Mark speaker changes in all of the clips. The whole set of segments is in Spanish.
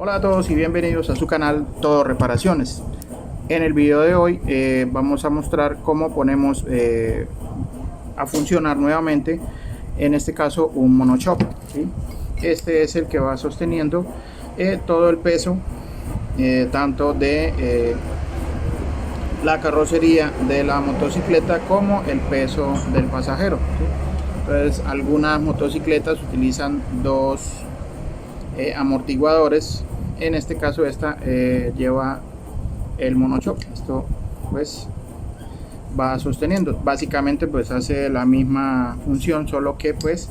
Speaker 1: Hola a todos y bienvenidos a su canal Todo Reparaciones. En el video de hoy vamos a mostrar cómo ponemos a funcionar nuevamente, en este caso un monochoque, ¿sí? Este es el que va sosteniendo todo el peso, tanto de la carrocería de la motocicleta como el peso del pasajero, ¿sí? Entonces algunas motocicletas utilizan dos amortiguadores. En este caso esta lleva el monochoque. Esto pues va sosteniendo, básicamente pues hace la misma función, solo que pues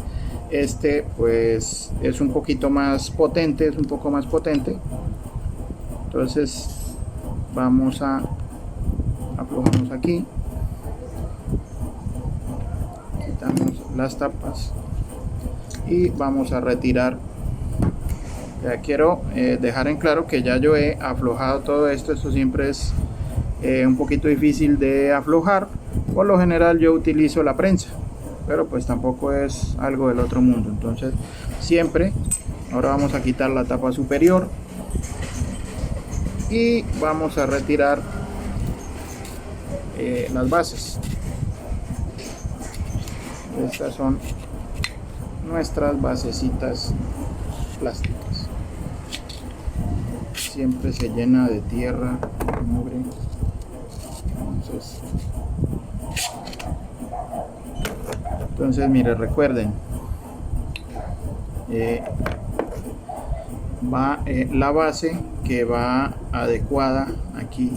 Speaker 1: este pues es un poquito más potente, es un poco más potente. Entonces vamos a aflojamos aquí, quitamos las tapas y vamos a retirar. Ya quiero dejar en claro que ya yo he aflojado todo esto. Esto siempre es un poquito difícil de aflojar. Por lo general yo utilizo la prensa, pero pues tampoco es algo del otro mundo. Entonces siempre, ahora vamos a quitar la tapa superior y vamos a retirar las bases. Estas son nuestras basecitas plásticas. Siempre se llena de tierra, de mugre. Entonces mire, recuerden, va la base que va adecuada aquí.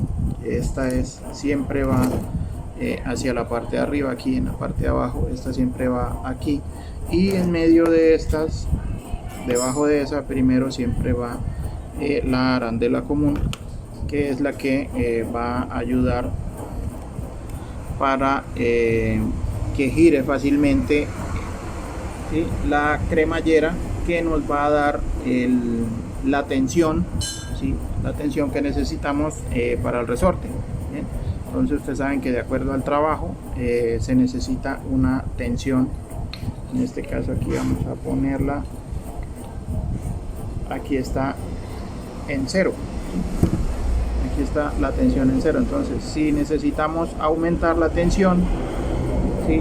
Speaker 1: Esta es siempre va hacia la parte de arriba, aquí en la parte de abajo. Esta siempre va aquí, y en medio de estas, debajo de esa primero, siempre va la arandela común, que es la que va a ayudar para que gire fácilmente, ¿sí? La cremallera, que nos va a dar la tensión, ¿sí? La tensión que necesitamos para el resorte, ¿bien? Entonces ustedes saben que de acuerdo al trabajo se necesita una tensión. En este caso aquí vamos a ponerla, aquí está en 0, aquí está la tensión en 0. Entonces si necesitamos aumentar la tensión, ¿sí?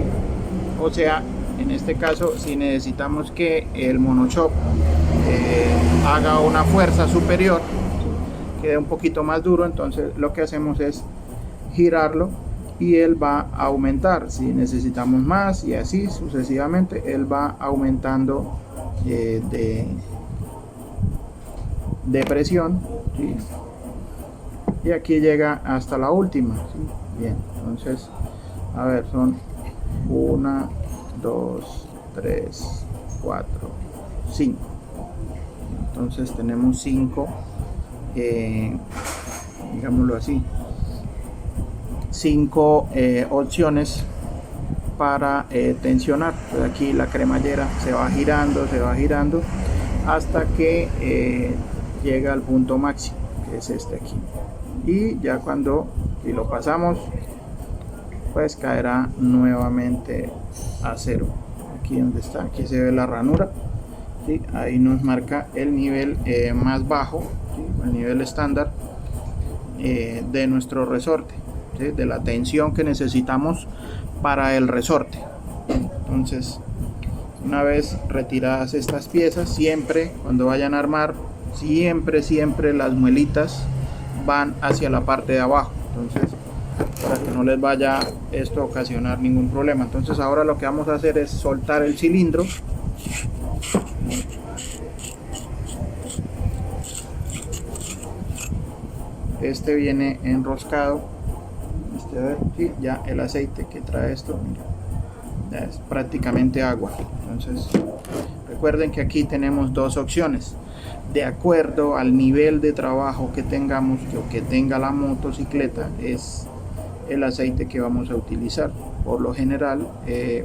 Speaker 1: O sea, en este caso si necesitamos que el monochoque haga una fuerza superior, quede un poquito más duro, entonces lo que hacemos es girarlo y él va a aumentar. Si necesitamos más, y así sucesivamente, él va aumentando de presión, ¿sí? Y aquí llega hasta la última, ¿sí? Bien, entonces a ver, son 1, 2, 3, 4, 5. Entonces tenemos 5, digámoslo así, 5 opciones para tensionar. Pues aquí la cremallera se va girando hasta que llega al punto máximo, que es este aquí, y ya cuando si lo pasamos pues caerá nuevamente a 0. Aquí donde está, aquí se ve la ranura, ¿sí? Ahí nos marca el nivel más bajo, ¿sí? El nivel estándar de nuestro resorte, ¿sí? De la tensión que necesitamos para el resorte. Entonces, una vez retiradas estas piezas, siempre cuando vayan a armar, siempre las muelitas van hacia la parte de abajo, entonces para que no les vaya esto a ocasionar ningún problema. Entonces ahora lo que vamos a hacer es soltar el cilindro. Este viene enroscado. A ver, sí, ya el aceite que trae esto, mira, ya es prácticamente agua. Entonces recuerden que aquí tenemos dos opciones, de acuerdo al nivel de trabajo que tengamos, que tenga la motocicleta, es el aceite que vamos a utilizar. Por lo general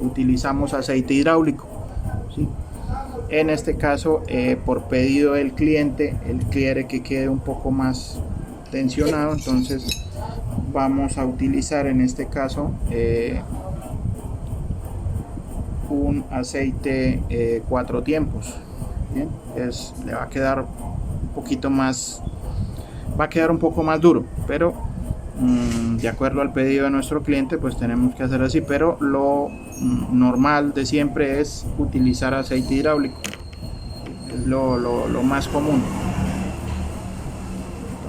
Speaker 1: utilizamos aceite hidráulico, ¿sí? En este caso por pedido del cliente, él quiere que quede un poco más tensionado, entonces vamos a utilizar en este caso un aceite 4 tiempos. Bien, le va a quedar poquito más, va a quedar un poco más duro, pero de acuerdo al pedido de nuestro cliente pues tenemos que hacer así, pero lo normal de siempre es utilizar aceite hidráulico, es lo más común.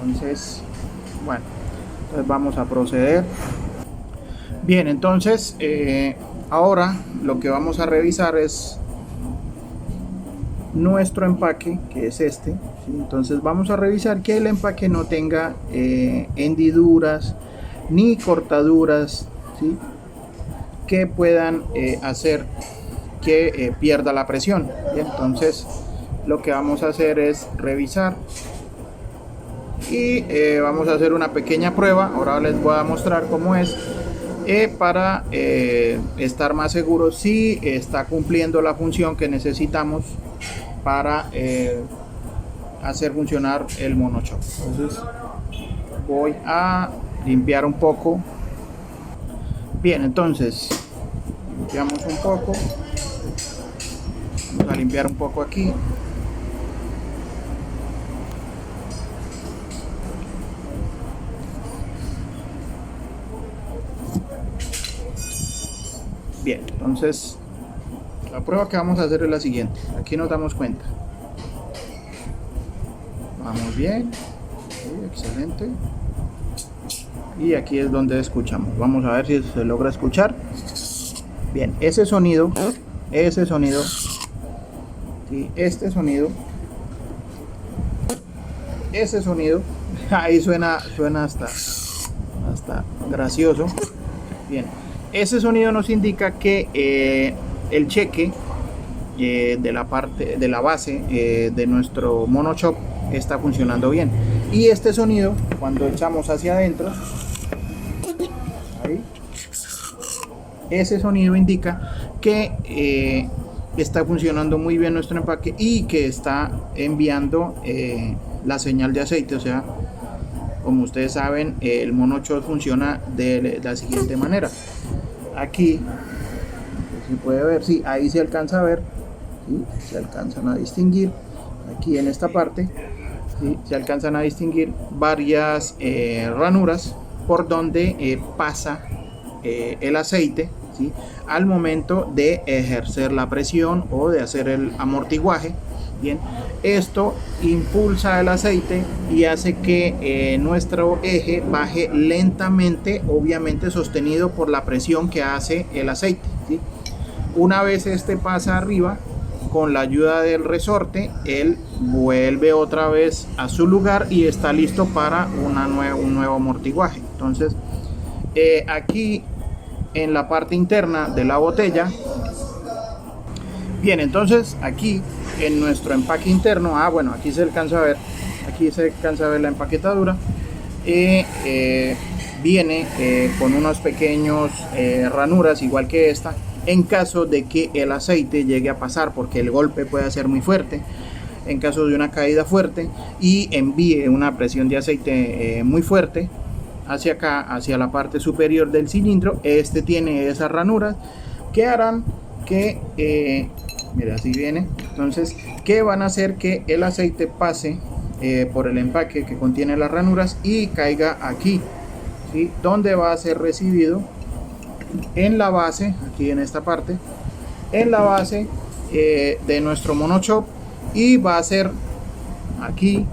Speaker 1: Entonces, bueno, entonces vamos a proceder. Bien, entonces ahora lo que vamos a revisar es nuestro empaque, que es este, ¿sí? Entonces vamos a revisar que el empaque no tenga hendiduras ni cortaduras, ¿sí? Que puedan hacer que pierda la presión. ¿Bien? Entonces lo que vamos a hacer es revisar y vamos a hacer una pequeña prueba. Ahora les voy a mostrar cómo es para estar más seguros si está cumpliendo la función que necesitamos para hacer funcionar el monochoc. Entonces voy a limpiar un poco. Bien, entonces limpiamos un poco, vamos a limpiar un poco aquí. Bien, entonces la prueba que vamos a hacer es la siguiente. Aquí nos damos cuenta. Vamos bien. Sí, excelente. Y aquí es donde escuchamos. Vamos a ver si se logra escuchar. Bien, ese sonido, sí, este sonido, ese sonido, ahí suena hasta gracioso. Bien, ese sonido nos indica que el cheque de la parte de la base de nuestro monochoc está funcionando bien, y este sonido cuando echamos hacia adentro, ahí, ese sonido indica que está funcionando muy bien nuestro empaque y que está enviando la señal de aceite. O sea, como ustedes saben, el monochoc funciona de la siguiente manera. Aquí se puede ver, sí, ahí se alcanza a ver, ¿sí? Se alcanzan a distinguir aquí en esta parte, ¿sí? Se alcanzan a distinguir varias ranuras por donde pasa el aceite, ¿sí? Al momento de ejercer la presión o de hacer el amortiguaje. Bien, esto impulsa el aceite y hace que nuestro eje baje lentamente, obviamente sostenido por la presión que hace el aceite, ¿sí? Una vez este pasa arriba, con la ayuda del resorte, él vuelve otra vez a su lugar y está listo para un nuevo amortiguaje. Entonces, aquí en la parte interna de la botella, bien, entonces aquí en nuestro empaque interno, bueno, aquí se alcanza a ver la empaquetadura, viene con unos pequeños ranuras igual que esta, en caso de que el aceite llegue a pasar, porque el golpe puede ser muy fuerte, en caso de una caída fuerte y envíe una presión de aceite muy fuerte hacia acá, hacia la parte superior del cilindro. Este tiene esas ranuras que harán que mira, así viene. Entonces, que van a hacer que el aceite pase por el empaque que contiene las ranuras y caiga aquí, ¿sí? Donde va a ser recibido en la base, aquí en esta parte, en la base de nuestro monochoc, y va a ser aquí.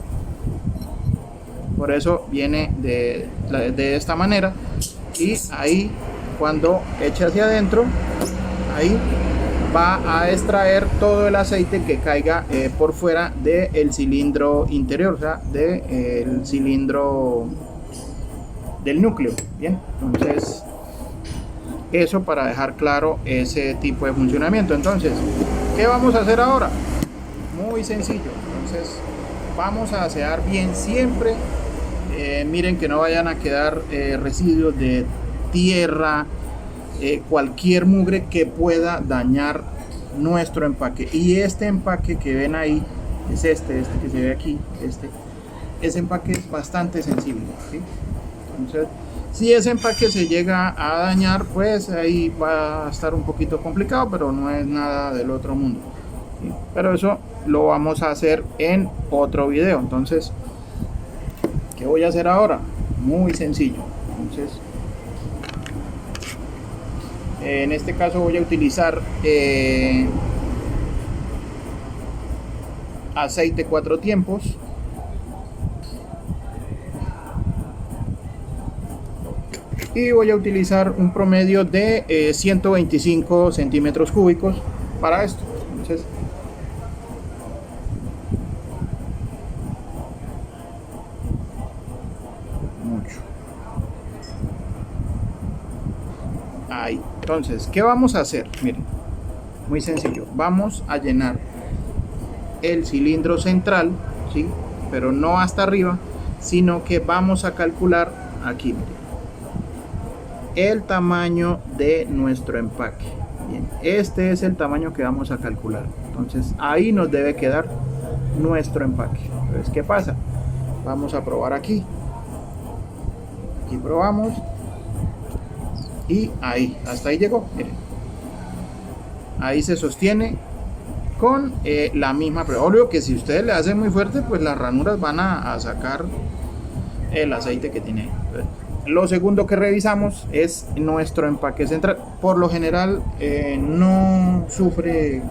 Speaker 1: Por eso viene de esta manera, y ahí cuando eche hacia adentro, ahí va a extraer todo el aceite que caiga por fuera del cilindro interior, o sea, del cilindro del núcleo. Bien, entonces eso para dejar claro ese tipo de funcionamiento. Entonces, ¿qué vamos a hacer ahora? Muy sencillo. Entonces, vamos a asear bien siempre. Miren que no vayan a quedar residuos de tierra, cualquier mugre que pueda dañar nuestro empaque. Y este empaque que ven ahí es este que se ve aquí, ese empaque es bastante sensible, ¿sí? Entonces, si ese empaque se llega a dañar, pues ahí va a estar un poquito complicado, pero no es nada del otro mundo, ¿sí? Pero eso lo vamos a hacer en otro video. Entonces, ¿qué voy a hacer ahora? Muy sencillo. Entonces, en este caso voy a utilizar aceite 4 tiempos. Y voy a utilizar un promedio de 125 centímetros cúbicos para esto. Entonces, mucho. Ahí. Entonces, ¿qué vamos a hacer? Miren, muy sencillo. Vamos a llenar el cilindro central, ¿sí? Pero no hasta arriba, sino que vamos a calcular aquí, miren, el tamaño de nuestro empaque. Bien, este es el tamaño que vamos a calcular. Entonces ahí nos debe quedar nuestro empaque. Entonces, ¿qué pasa? Vamos a probar aquí. Aquí probamos. Y ahí, hasta ahí llegó. Miren. Ahí se sostiene con la misma prueba. Obvio que si ustedes le hacen muy fuerte, pues las ranuras van a sacar el aceite que tiene. Entonces, lo segundo que revisamos es nuestro empaque central. Por lo general no sufre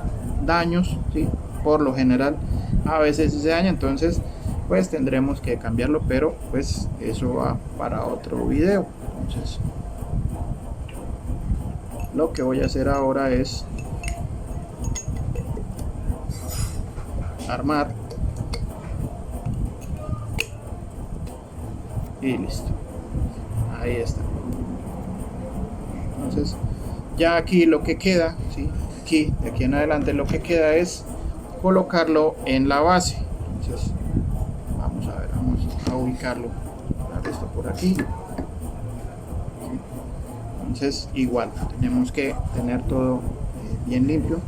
Speaker 1: daños, ¿sí? Por lo general a veces se daña, entonces pues tendremos que cambiarlo, pero pues eso va para otro video. Entonces lo que voy a hacer ahora es armar y listo. Ahí está. Entonces ya aquí lo que queda, ¿sí? Aquí, de aquí en adelante lo que queda es colocarlo en la base. Entonces vamos a ver, vamos a ubicarlo, esto por aquí. Entonces igual tenemos que tener todo bien limpio.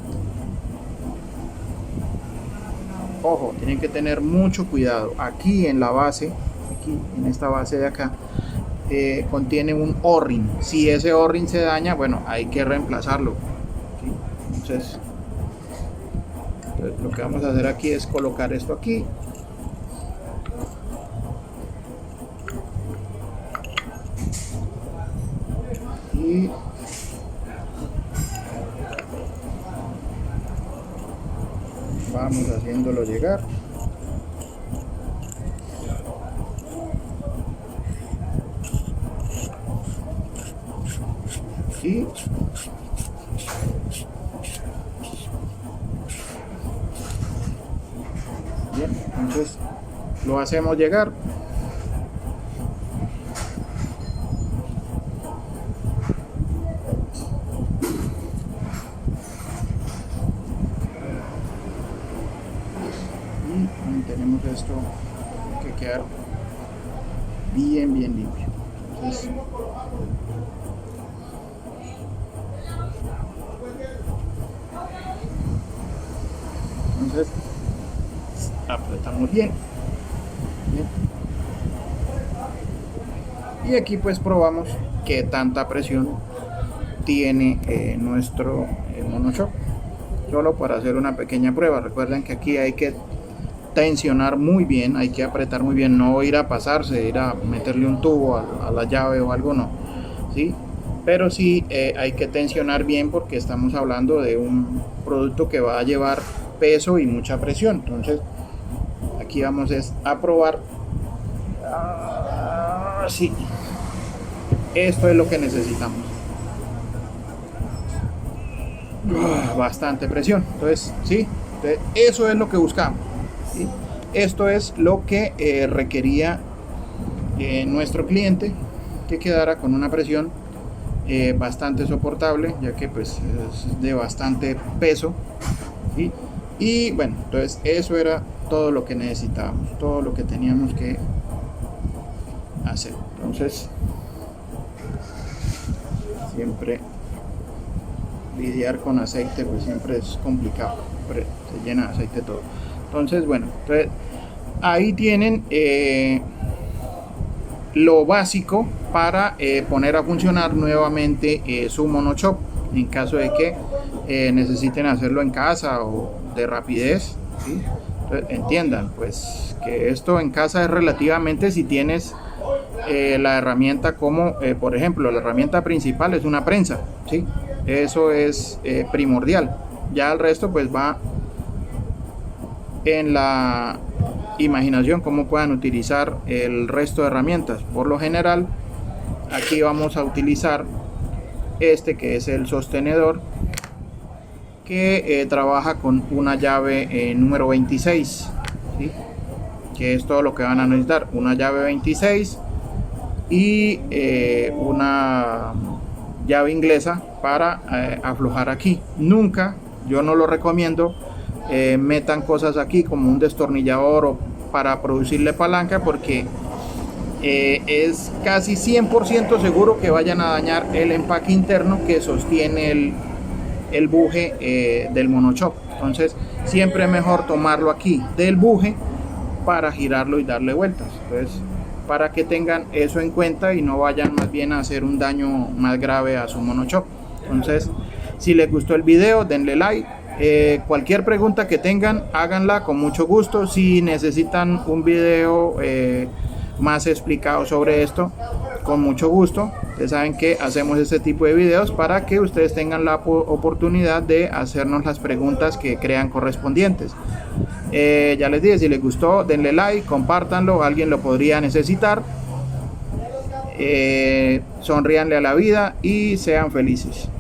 Speaker 1: Ojo, tienen que tener mucho cuidado. Aquí en la base, aquí en esta base de acá, contiene un O-ring. Si ese O-ring se daña, bueno, hay que reemplazarlo, ¿sí? Entonces lo que vamos a hacer aquí es colocar esto aquí. Y vamos haciéndolo llegar. Y bien, entonces lo hacemos llegar. Y tenemos esto que quedar bien limpio. Entonces apretamos bien. Y aquí pues probamos qué tanta presión tiene nuestro monoshock. Solo para hacer una pequeña prueba. Recuerden que aquí hay que tensionar muy bien, hay que apretar muy bien, no ir a pasarse, ir a meterle un tubo a la llave o algo, no, ¿sí? Pero sí hay que tensionar bien porque estamos hablando de un producto que va a llevar peso y mucha presión. Entonces aquí vamos a probar. Sí, esto es lo que necesitamos. Bastante presión. Entonces sí, eso es lo que buscamos, ¿sí? Esto es lo que requería nuestro cliente, que quedara con una presión bastante soportable, ya que pues es de bastante peso, ¿sí? Y bueno, entonces eso era todo lo que necesitábamos, todo lo que teníamos que hacer. Entonces siempre lidiar con aceite pues siempre es complicado, siempre se llena de aceite todo. Entonces bueno, entonces ahí tienen lo básico para poner a funcionar nuevamente su monoshock en caso de que necesiten hacerlo en casa o de rapidez. ¿sí? Entonces, entiendan pues que esto en casa es relativamente, si tienes la herramienta como por ejemplo la herramienta principal es una prensa, ¿sí? Eso es primordial. Ya el resto pues va en la imaginación, cómo puedan utilizar el resto de herramientas. Por lo general aquí vamos a utilizar este que es el sostenedor, que trabaja con una llave número 26, ¿sí? Que es todo lo que van a necesitar, una llave 26 y una llave inglesa para aflojar aquí. Nunca, yo no lo recomiendo, metan cosas aquí como un destornillador o para producirle palanca, porque es casi 100% seguro que vayan a dañar el empaque interno que sostiene el buje del monochoc. Entonces siempre es mejor tomarlo aquí del buje para girarlo y darle vueltas. Entonces, para que tengan eso en cuenta y no vayan más bien a hacer un daño más grave a su monochoc. Entonces, si les gustó el video, denle like. Cualquier pregunta que tengan, háganla con mucho gusto. Si necesitan un video más explicado sobre esto, con mucho gusto. Ustedes saben que hacemos este tipo de videos para que ustedes tengan la oportunidad de hacernos las preguntas que crean correspondientes. Ya les dije, si les gustó, denle like, compártanlo, alguien lo podría necesitar. Sonríanle a la vida y sean felices.